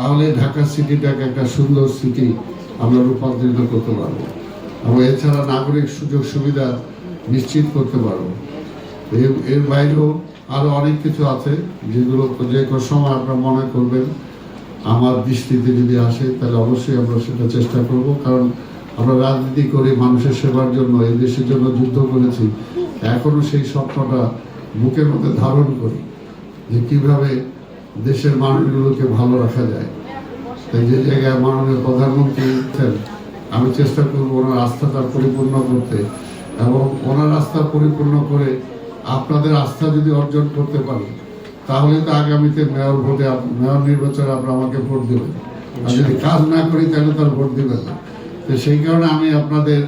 তাহলে ঢাকা সিটিটাকে একটা সুন্দর সিটি আমরা রূপান্তরিত করতে পারবো এবং এছাড়া নাগরিক সুযোগ সুবিধা নিশ্চিত করতে পারবো। এর বাইরেও আরো অনেক কিছু আছে যেগুলো যে কোনো সময় আপনারা মনে করবেন আমার দৃষ্টিতে যদি আসে তাহলে অবশ্যই আমরা সেটা চেষ্টা করব। কারণ আমরা রাজনীতি করি মানুষের সেবার জন্য, এই দেশের জন্য যুদ্ধ করেছি, এখনো সেই স্বপ্নটা বুকের মধ্যে ধারণ করি যে কিভাবে দেশের মানুষগুলোকে ভালো রাখা যায়। তাই যে জায়গায় মাননীয় প্রধানমন্ত্রী আমি চেষ্টা করবো ওনার আস্থাটা পরিপূর্ণ করতে এবং ওনার আস্থা পরিপূর্ণ করে আপনাদের আস্থা যদি অর্জন করতে পারি তাহলে তো আগামীতে মেয়র নির্বাচনে আপনারা আমাকে ভোট দেবেন। আর যদি কাজ না করি তাহলে তার ভোট দেবেন না। তো সেই কারণে আমি আপনাদের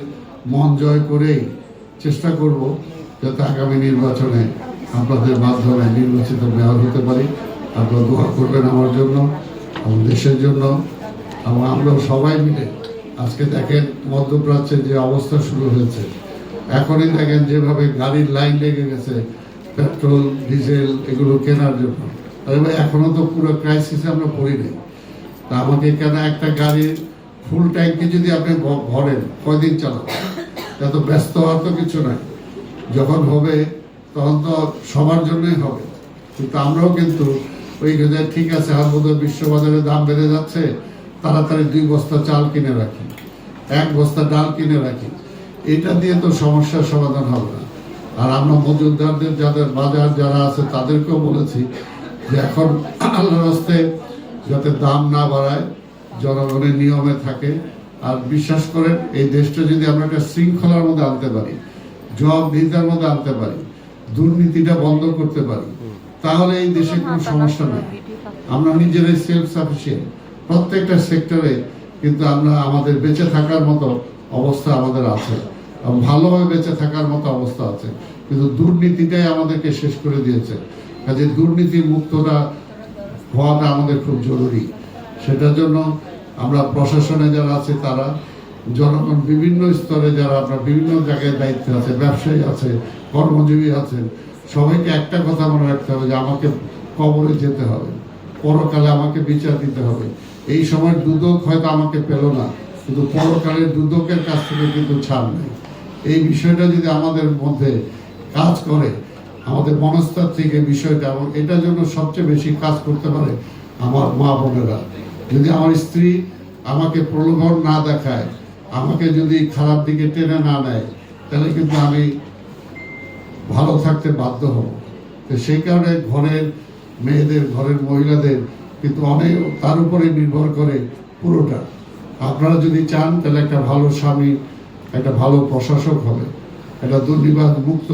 মন জয় করেই চেষ্টা করব যাতে আগামী নির্বাচনে আপনাদের মাধ্যমে নির্বাচিত মেয়র হতে পারি। আপনারা দোয়া করবেন আমার জন্য, আমার দেশের জন্য। এবং আমরা সবাই মিলে আজকে দেখেন মধ্যপ্রাচ্যের যে অবস্থা শুরু হয়েছে, এখনই দেখেন যেভাবে গাড়ির লাইন লেগে গেছে পেট্রোল ডিজেল এগুলো কেনার জন্য। আরে ভাই, এখনো তো পুরো ক্রাইসিসে আমরা পড়ি নাই। তা আমাকে কেন একটা গাড়ির ফুল ট্যাঙ্কি যদি আপনি ভরেন কয়দিন চালাবেন? তা তো ব্যস্ত হওয়ার তো কিছু নাই। যখন হবে তখন তো সবার জন্যই হবে। কিন্তু আমরাও কিন্তু ওই ঠিক আছে আর বোধহয় বিশ্ববাজারে দাম বেড়ে যাচ্ছে, তাড়াতাড়ি 2 বস্তা চাল কিনে রাখি, 1 বস্তা ডাল কিনে রাখি। এটা দিয়ে তো সমস্যার সমাধান হবে না। আর আমরা মজুমদারদের যাদের বাজার যারা আছে তাদেরকেও বলেছি যে এখন আল্লাহর রাস্তে যাতে দাম না বাড়ায়, জনগণের নিয়মে থাকে। আর বিশ্বাস করেন এই দেশটা যদি আমরা একটা শৃঙ্খলার মধ্যে আনতে পারি, জবাবদিহিতার মধ্যে আনতে পারি, দুর্নীতিটা বন্ধ করতে পারি, তাহলে এই দেশে কোনো সমস্যা নেই। আমরা নিজেরাই সেলফ সাফিসিয়েন্ট প্রত্যেকটা সেক্টরে, কিন্তু আমরা আমাদের বেঁচে থাকার মতো অবস্থা আমাদের আছে, ভালোভাবে বেঁচে থাকার মতো অবস্থা আছে। কিন্তু দুর্নীতিটাই আমাদেরকে শেষ করে দিয়েছে। কাজে দুর্নীতি মুক্তটা হওয়াটা আমাদের খুব জরুরি। সেটার জন্য আমরা প্রশাসনে যারা আছে তারা, জনগণ বিভিন্ন স্তরে যারা আপনার বিভিন্ন জায়গায় দায়িত্বে আছে, ব্যবসায়ী আছে, কর্মজীবী আছেন, সবাইকে একটা কথা মনে রাখতে হবে যে আমাকে কবরে যেতে হবে, পরকালে আমাকে বিচার দিতে হবে। এই সময় দুদক হয়তো আমাকে পেল না, কিন্তু পরকালের দুদকের কাছ থেকে কিন্তু ছাড় নেই। এই বিষয়টা যদি আমাদের মধ্যে কাজ করে, আমাদের মনস্তাত্ত্বিক এই বিষয়টা, এবং এটার জন্য সবচেয়ে বেশি কাজ করতে পারে আমার মা বোনেরা। যদি আমার স্ত্রী আমাকে প্রলোভন না দেখায়, আমাকে যদি খারাপ দিকে টেনে না নেয়, তাহলে কিন্তু আমি ভালো থাকতে বাধ্য হব। তো সেই কারণে ঘরের মেয়েদের, ঘরের মহিলাদের কিন্তু অনেক তার উপরে নির্ভর করে পুরোটা। আপনারা যদি চান তাহলে একটা ভালো স্বামী, একটা ভালো প্রশাসক হবে, একটা দুর্নীতিবাদ মুক্ত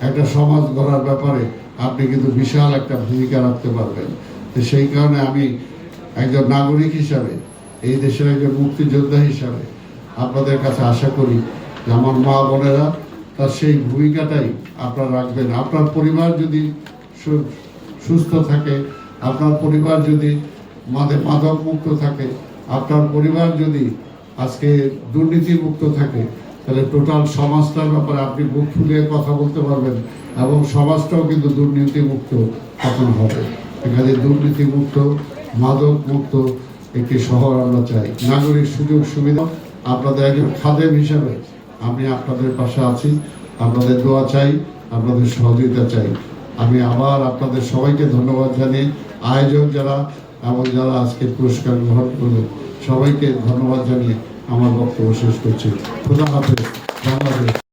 একটা সমাজ গড়ার ব্যাপারে আপনি কিন্তু বিশাল একটা ভূমিকা রাখতে পারবেন। তো সেই কারণে আমি একজন নাগরিক হিসাবে, এই দেশের একজন মুক্তিযোদ্ধা হিসাবে আপনাদের কাছে আশা করি যে আমার মা বোনেরা তার সেই ভূমিকাটাই আপনারা রাখবেন। আপনার পরিবার যদি সুস্থ থাকে, আপনার পরিবার যদি মাদক মুক্ত থাকে, আপনার পরিবার যদি আজকে দুর্নীতি মুক্ত থাকে, তাহলে টোটাল সমাজটার ব্যাপারে আপনি বুক ফুলিয়ে কথা বলতে পারবেন এবং সমাজটাও কিন্তু দুর্নীতি মুক্ত তখন হবে। এখানে দুর্নীতি মুক্ত, মাদক মুক্ত একটি শহর আমরা চাই। নাগরিক সুযোগ সুবিধা, আপনাদের একজন খাদেম হিসাবে আমি আপনাদের পাশে আছি। আপনাদের দোয়া চাই, আপনাদের সহযোগিতা চাই। আমি আবার আপনাদের সবাইকে ধন্যবাদ জানিয়ে, আয়োজক যারা এবং যারা আজকে পুরস্কার গ্রহণ করলেন সবাইকে ধন্যবাদ জানিয়ে আমার বক্তব্য শেষ করছি। খোদা হাফেজ। বাংলাদেশ।